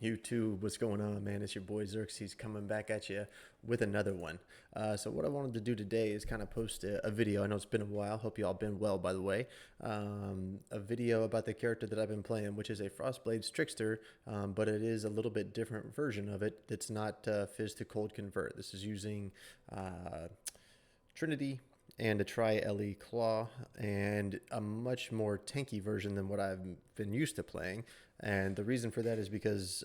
YouTube, what's going on, man? It's your boy Xerxes coming back at you with another one. So what I wanted to do today is kind of post a video. I know it's been a while. Hope you all been well, by the way. A video about the character that I've been playing, which is a Frostblade's Trickster, but it is a little bit different version of it. It's not Fizz to Cold Convert. This is using Trinity and a Tri-LE Claw, and a much more tanky version than what I've been used to playing. And the reason for that is because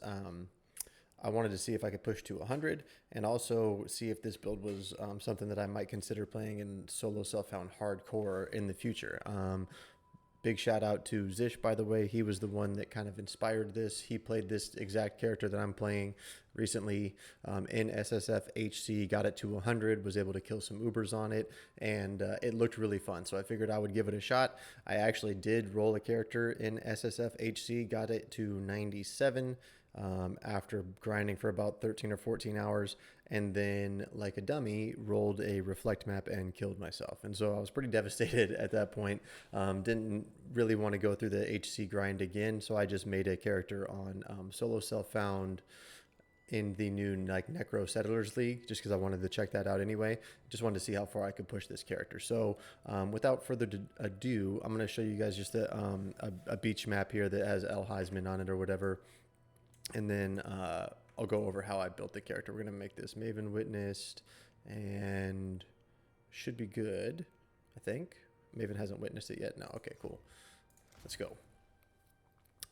I wanted to see if I could push to 100, and also see if this build was something that I might consider playing in solo self-found hardcore in the future. Big shout out to Zish, by the way. He was the one that kind of inspired this. He played this exact character that I'm playing recently in SSF HC, got it to 100, was able to kill some Ubers on it, and it looked really fun. So I figured I would give it a shot. I actually did roll a character in SSF HC, got it to 97 after grinding for about 13 or 14 hours, and then, like a dummy, rolled a reflect map and killed myself. And so I was pretty devastated at that point. Didn't really want to go through the HC grind again, so I just made a character on solo self-found in the new like Necro Settlers League, just because I wanted to check that out anyway. Just wanted to see how far I could push this character. So without further ado, I'm going to show you guys just a beach map here that has El Heisman on it or whatever. And then I'll go over how I built the character. We're going to make this Maven Witnessed, and should be good, I think. Maven hasn't witnessed it yet. No, okay, cool. Let's go.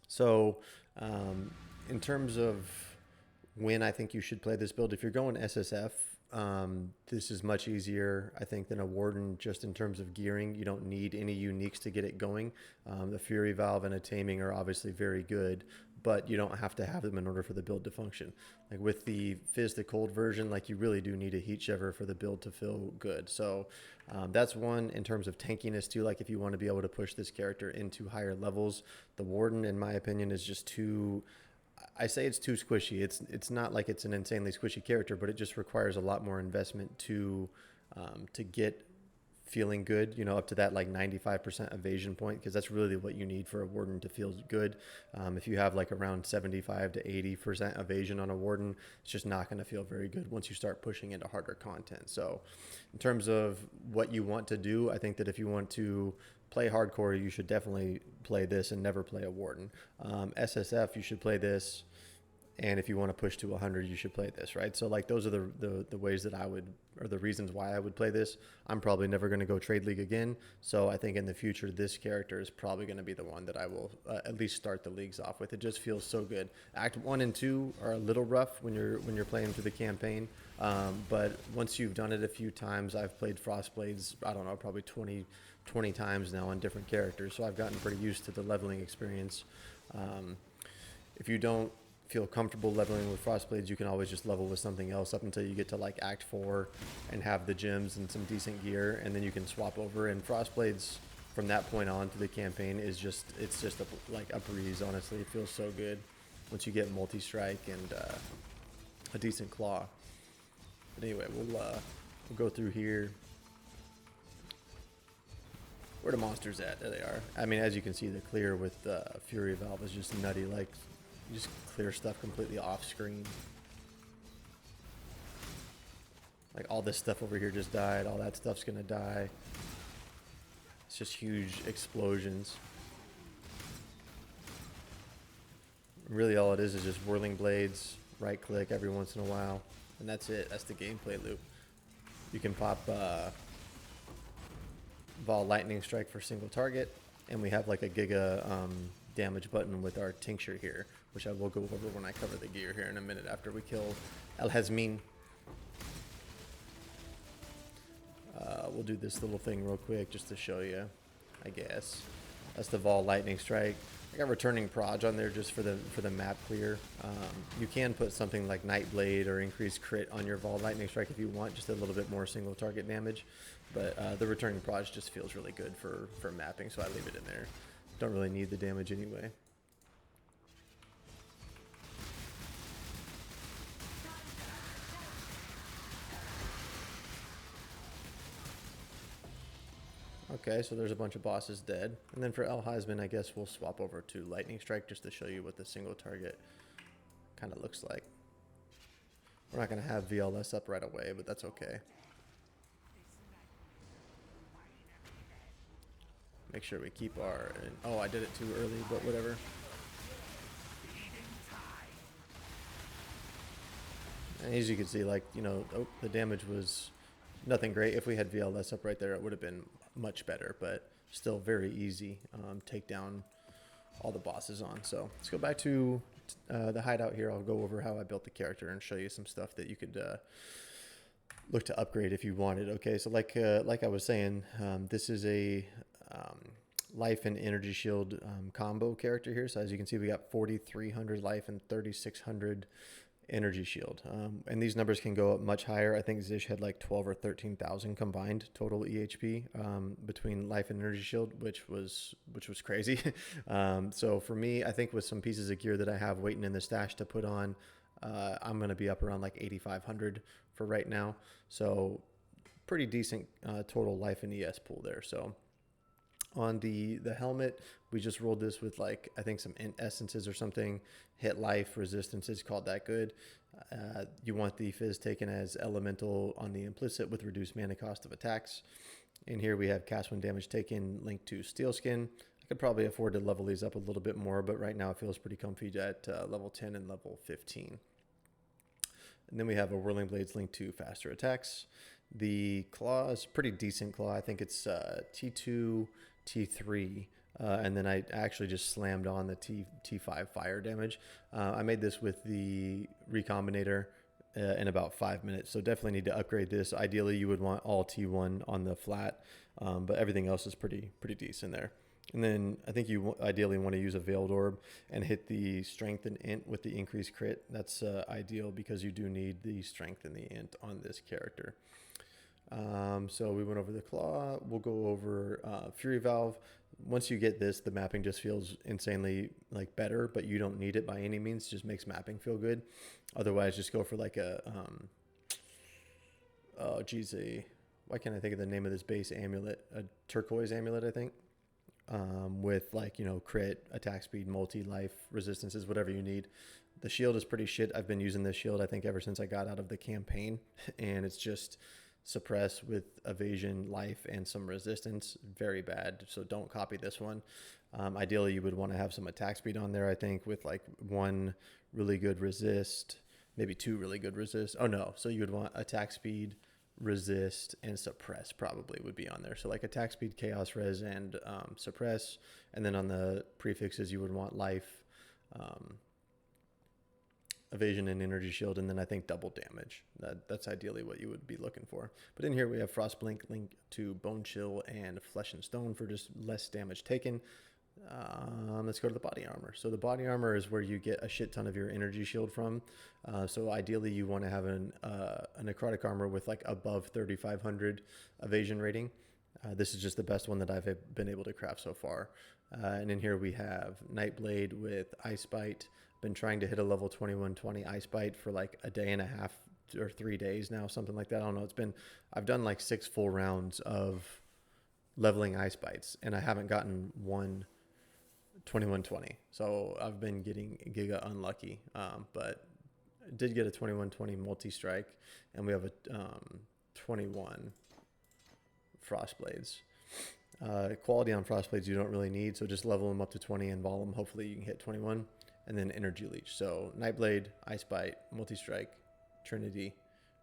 So in terms of when I think you should play this build, if you're going SSF, this is much easier, I think, than a Warden just in terms of gearing. You don't need any uniques to get it going. The Fury Valve and a Taming are obviously very good, but you don't have to have them in order for the build to function. Like with the Fizz the Cold version, like you really do need a Heat Shiver for the build to feel good. So that's one. In terms of tankiness too, like if you want to be able to push this character into higher levels, the Warden, in my opinion, is just too... I say it's too squishy. It's not like it's an insanely squishy character, but it just requires a lot more investment to get feeling good, you know, up to that like 95% evasion point, because that's really what you need for a Warden to feel good. If you have like around 75 to 80% evasion on a Warden, it's just not going to feel very good once you start pushing into harder content. So in terms of what you want to do, I think that if you want to play hardcore, you should definitely play this and never play a Warden. SSF, you should play this, and if you want to push to 100, you should play this, right? So like those are the ways that I would, or the reasons why I would play this. I'm probably never going to go trade league again, so I think in the future this character is probably going to be the one that I will at least start the leagues off with. It just feels so good. Act 1 and 2 are a little rough when you're playing through the campaign, but once you've done it a few times, I've played Frostblades, I don't know, probably 20 times now on different characters, so I've gotten pretty used to the leveling experience. If you don't feel comfortable leveling with Frostblades, you can always just level with something else up until you get to like Act 4 and have the gems and some decent gear, and then you can swap over. And Frostblades from that point on to the campaign is just, it's just like a breeze, honestly. It feels so good once you get multi-strike and a decent claw. But anyway, we'll go through here. Where the monsters at? There they are. I mean, as you can see, the clear with Fury Valve is just nutty. Like, you just clear stuff completely off screen. Like, all this stuff over here just died. All that stuff's gonna die. It's just huge explosions. Really, all it is just whirling blades, right click every once in a while, and that's it. That's the gameplay loop. You can pop Vol Lightning Strike for single target, and we have like a giga damage button with our tincture here, which I will go over when I cover the gear here in a minute after we kill El Hazmin. We'll do this little thing real quick just to show you, I guess. That's the Vol Lightning Strike. I got Returning Proj on there just for the map clear. You can put something like Nightblade or increased crit on your Vol Lightning Strike if you want, just a little bit more single target damage. But the Returning Proj just feels really good for mapping, so I leave it in there. Don't really need the damage anyway. Okay, so there's a bunch of bosses dead. And then for El Heisman, I guess we'll swap over to Lightning Strike just to show you what the single target kind of looks like. We're not going to have VLS up right away, but that's okay. Make sure we keep our... Oh, I did it too early, but whatever. And as you can see, like, you know, the damage was nothing great. If we had VLS up right there, it would have been much better, but still very easy. Take down all the bosses on. So let's go back to the hideout here. I'll go over how I built the character and show you some stuff that you could look to upgrade if you wanted. Okay, so like I was saying, this is a life and energy shield combo character here. So as you can see, we got 4,300 life and 3,600 energy shield, and these numbers can go up much higher. I think Zish had like 12 or 13,000 combined total EHP between life and energy shield, which was crazy. So for me, I think with some pieces of gear that I have waiting in the stash to put on, I'm going to be up around like 8,500 for right now. So pretty decent total life and ES pool there. So on the helmet, we just rolled this with like, I think some essences or something. Hit life, resistances, called that good. You want the fizz taken as elemental on the implicit with reduced mana cost of attacks. In here we have cast when damage taken linked to steel skin. I could probably afford to level these up a little bit more, but right now it feels pretty comfy at level 10 and level 15. And then we have a whirling blades linked to faster attacks. The claw is pretty decent claw. I think it's T2, T3, and then I actually just slammed on the T5 fire damage. I made this with the Recombinator in about 5 minutes, so definitely need to upgrade this. Ideally, you would want all T1 on the flat, but everything else is pretty decent there. And then I think you ideally want to use a Veiled Orb and hit the Strength and Int with the increased crit. That's ideal because you do need the Strength and the Int on this character. So we went over the claw. We'll go over Fury Valve. Once you get this, the mapping just feels insanely like better, but you don't need it by any means. It just makes mapping feel good. Otherwise, just go for like a why can't I think of the name of this base amulet? A turquoise amulet, I think. With like, you know, crit, attack speed, multi-life, resistances, whatever you need. The shield is pretty shit. I've been using this shield, I think, ever since I got out of the campaign, and it's just suppress with evasion, life, and some resistance. Very bad, so don't copy this one. Ideally, you would want to have some attack speed on there, I think, with like one really good resist, maybe two really good resist. Oh no, so you would want attack speed, resist, and suppress probably would be on there. So like attack speed, chaos res, and suppress. And then on the prefixes, you would want life, evasion, and energy shield, and then I think double damage. That's ideally what you would be looking for. But in here we have Frostblink linked to Bone Chill and Flesh and Stone for just less damage taken. Let's go to the body armor. So the body armor is where you get a shit ton of your energy shield from. So ideally you want to have a necrotic armor with like above 3,500 evasion rating. This is just the best one that I've been able to craft so far. And in here we have Nightblade with Ice Bite. Been trying to hit a level 2120 Ice Bite for like a day and a half or 3 days now, something like that. I don't know. I've done like 6 full rounds of leveling Ice Bites, and I haven't gotten one 2120. So I've been getting giga unlucky, but I did get a 2120 multi-strike, and we have a 21 Frostblades. Quality on Frostblades you don't really need, so just level them up to 20 and vol them. Hopefully you can hit 21. And then Energy Leech. So Nightblade, Ice Bite, Multi-Strike, Trinity,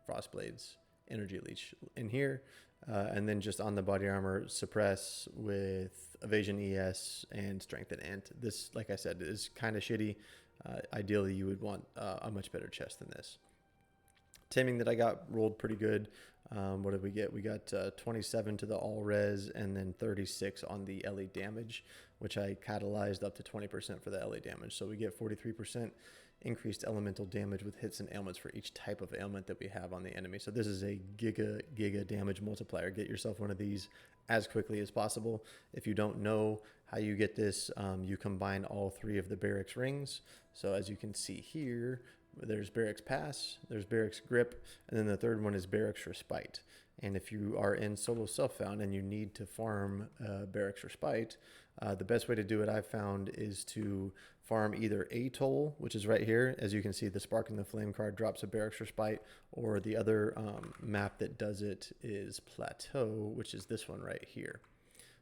Frostblades, Energy Leech in here. And then just on the body armor, Suppress with Evasion ES and Strength and Int. This, like I said, is kind of shitty. Ideally, you would want a much better chest than this. Taming that I got rolled pretty good. What did we get? We got 27 to the all res and then 36 on the LE damage, which I catalyzed up to 20% for the LE damage. So we get 43% increased elemental damage with hits and ailments for each type of ailment that we have on the enemy. So this is a giga damage multiplier. Get yourself one of these as quickly as possible. If you don't know how you get this, you combine all 3 of the barracks rings. So as you can see here, there's Barracks Pass, there's Barracks Grip, and then the third one is Barracks Respite. And if you are in solo self-found and you need to farm Barracks Respite, The best way to do it I've found is to farm either Atoll, which is right here. As you can see, the Spark and the Flame card drops a Barracks Respite, or the other map that does it is Plateau, which is this one right here.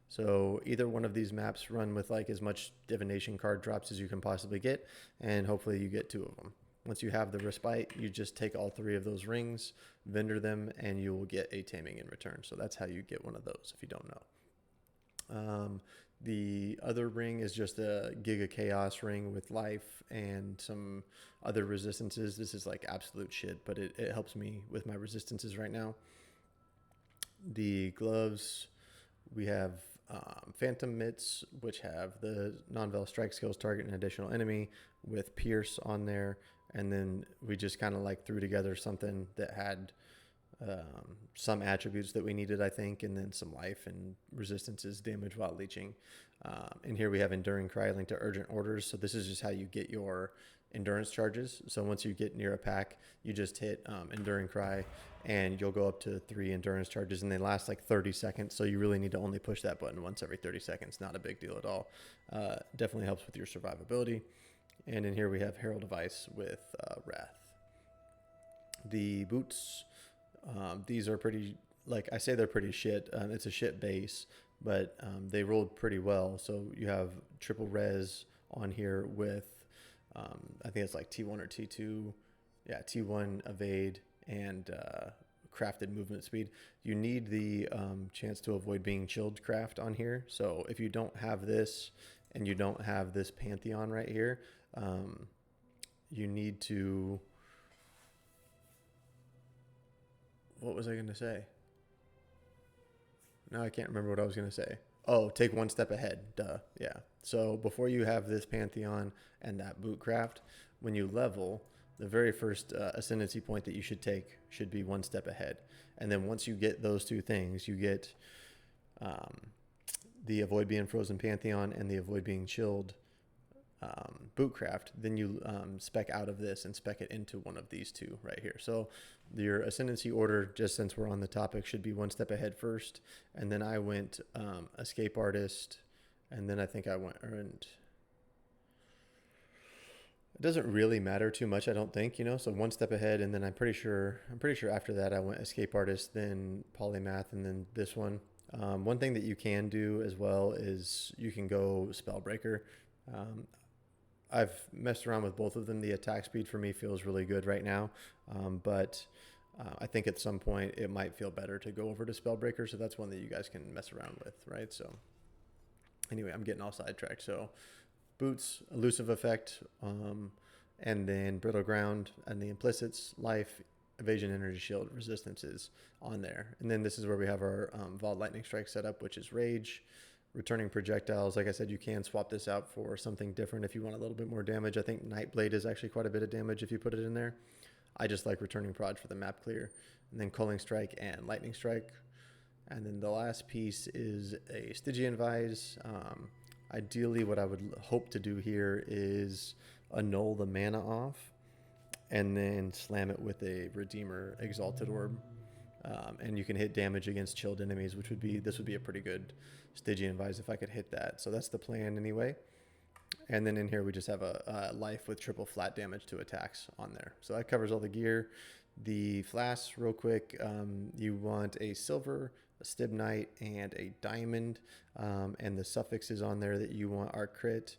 So either one of these maps run with like as much divination card drops as you can possibly get, and hopefully you get 2 of them. Once you have the respite, you just take all 3 of those rings, vendor them, and you will get a taming in return. So that's how you get one of those if you don't know. The other ring is just a Giga Chaos ring with life and some other resistances. This is like absolute shit, but it helps me with my resistances right now. The gloves, we have Phantom Mitts, which have the non-vel strike skills, target an additional enemy, with Pierce on there. And then we just kind of like threw together something that had some attributes that we needed, I think, and then some life and resistances, damage while leeching. And here we have Enduring Cry linked to Urgent Orders. So this is just how you get your endurance charges. So once you get near a pack, you just hit Enduring Cry, and you'll go up to 3 endurance charges, and they last like 30 seconds. So you really need to only push that button once every 30 seconds. Not a big deal at all. Definitely helps with your survivability. And in here we have Herald of Ice with Wrath. The boots, these are pretty, like I say, they're pretty shit. It's a shit base, but they rolled pretty well. So you have triple res on here with, I think it's like T1 or T2. Yeah, T1 evade and crafted movement speed. You need the chance to avoid being chilled craft on here. So if you don't have this and you don't have this Pantheon right here, you need to, what was I going to say? Now I can't remember what I was going to say. Oh, take one step ahead. Duh. Yeah. So before you have this Pantheon and that boot craft, when you level, the very first ascendancy point that you should take should be one step ahead. And then once you get those 2 things, you get the Avoid Being Frozen Pantheon and the Avoid Being Chilled bootcraft, then you spec out of this and spec it into one of these 2 right here. So your ascendancy order, just since we're on the topic, should be one step ahead first, and then I went Escape Artist, and then I think I went Earned. It doesn't really matter too much, I don't think, you know. So one step ahead, and then I'm pretty sure after that I went Escape Artist, then Polymath, and then this one. One thing that you can do as well is you can go Spellbreaker. I've messed around with both of them. The attack speed for me feels really good right now, but I think at some point it might feel better to go over to Spellbreaker, so that's one that you guys can mess around with, right? So anyway, I'm getting all sidetracked. So boots, elusive effect, and then brittle ground, and the implicits, life, evasion, energy shield, resistances on there. And then this is where we have our Vault Lightning Strike setup, which is rage. Returning projectiles, like I said, you can swap this out for something different if you want a little bit more damage. I think Nightblade is actually quite a bit of damage if you put it in there. I just like returning prod for the map clear. And then Culling Strike and Lightning Strike. And then the last piece is a Stygian Vise. Ideally, what I would hope to do here is annul the mana off and then slam it with a Redeemer Exalted Orb. And you can hit damage against chilled enemies, which would be, this would be a pretty good Stygian Vise if I could hit that. So that's the plan anyway. And then in here we just have a life with triple flat damage to attacks on there. So that covers all the gear. The flasks, real quick, you want a silver, a stibnite, and a diamond. And the suffixes on there that you want are crit,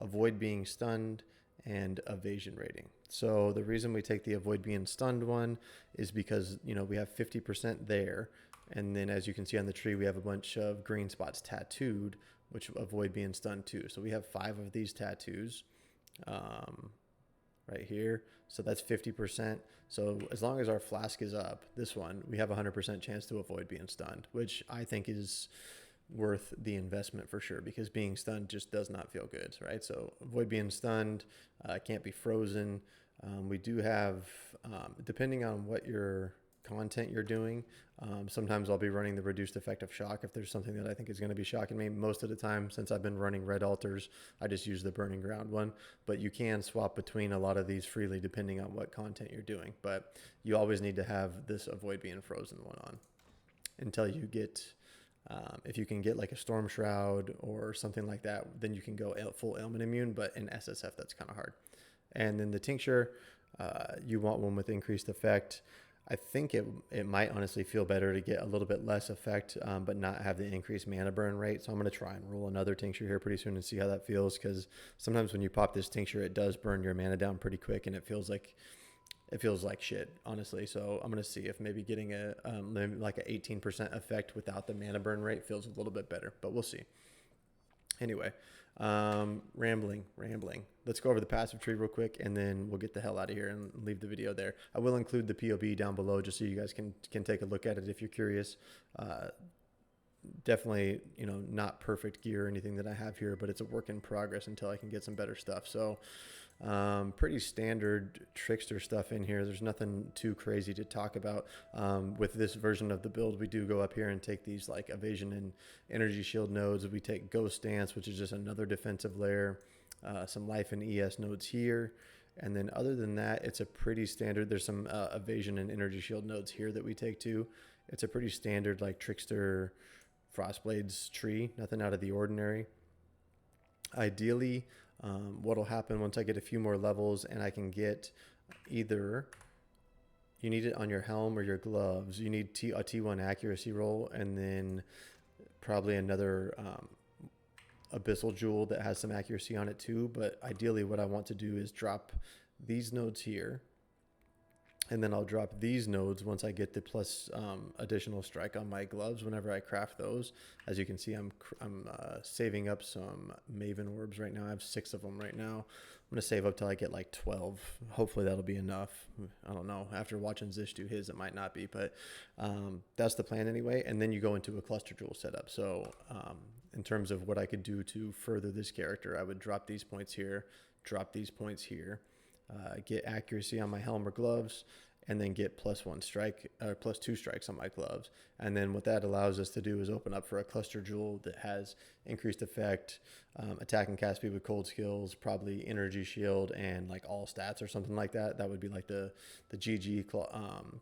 avoid being stunned, and evasion rating. So the reason we take the avoid being stunned one is because, you know, we have 50% there. And then as you can see on the tree, we have a bunch of green spots tattooed, which avoid being stunned too. So we have 5 of these tattoos right here. So that's 50%. So as long as our flask is up, this one, we have a 100% chance to avoid being stunned, which I think is worth the investment for sure, because being stunned just does not feel good, right? So avoid being stunned, can't be frozen. We do have, depending on what your content you're doing, sometimes I'll be running the reduced effect of shock if there's something that I think is going to be shocking me. Most of the time, since I've been running red altars, I just use the burning ground one, but you can swap between a lot of these freely depending on what content you're doing. But you always need to have this avoid being frozen one on until you get If you can get like a Storm Shroud or something like that, then you can go full ailment immune, but in SSF, that's kind of hard. And then the tincture, you want one with increased effect. I think it might honestly feel better to get a little bit less effect, but not have the increased mana burn rate. So I'm going to try and roll another tincture here pretty soon and see how that feels, because sometimes when you pop this tincture, it does burn your mana down pretty quick, and it feels like shit, honestly. So I'm going to see if maybe getting maybe like an 18% effect without the mana burn rate feels a little bit better, but we'll see. Anyway, rambling. Let's go over the passive tree real quick, and then we'll get the hell out of here and leave the video there. I will include the POB down below just so you guys can take a look at it if you're curious. Definitely, not perfect gear or anything that I have here, but it's a work in progress until I can get some better stuff. So pretty standard Trickster stuff in here. There's nothing too crazy to talk about. With this version of the build, we do go up here and take these like evasion and energy shield nodes. We take Ghost Stance, which is just another defensive layer, some life and ES nodes here. And then other than that, it's a pretty standard. There's some evasion and energy shield nodes here that we take too. It's a pretty standard like Trickster Frostblades tree, nothing out of the ordinary. Ideally, what'll happen once I get a few more levels and I can get either, you need it on your helm or your gloves, you need a T1 accuracy roll, and then probably another abyssal jewel that has some accuracy on it too. But ideally what I want to do is drop these nodes here, and then I'll drop these nodes once I get the plus additional strike on my gloves whenever I craft those. As you can see, I'm saving up some Maven orbs right now. I have 6 of them right now. I'm going to save up till I get like 12. Hopefully that'll be enough. I don't know. After watching Zish do his, it might not be, but that's the plan anyway. And then you go into a cluster jewel setup. So in terms of what I could do to further this character, I would drop these points here, drop these points here. Get accuracy on my helm or gloves, and then get +1 strike or +2 strikes on my gloves. And then what that allows us to do is open up for a cluster jewel that has increased effect, attack and cast speed with cold skills, probably energy shield, and like all stats or something like that. That would be like the GG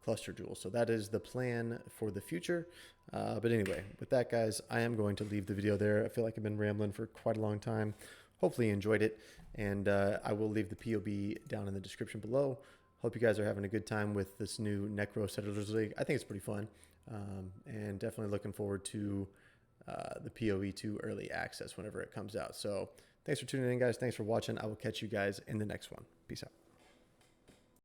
cluster jewel. So that is the plan for the future. But anyway, with that, guys, I am going to leave the video there. I feel like I've been rambling for quite a long time. Hopefully you enjoyed it, and I will leave the POB down in the description below. Hope you guys are having a good time with this new Necro Settlers League. I think it's pretty fun, and definitely looking forward to the PoE 2 early access whenever it comes out. So thanks for tuning in, guys. Thanks for watching. I will catch you guys in the next one. Peace out.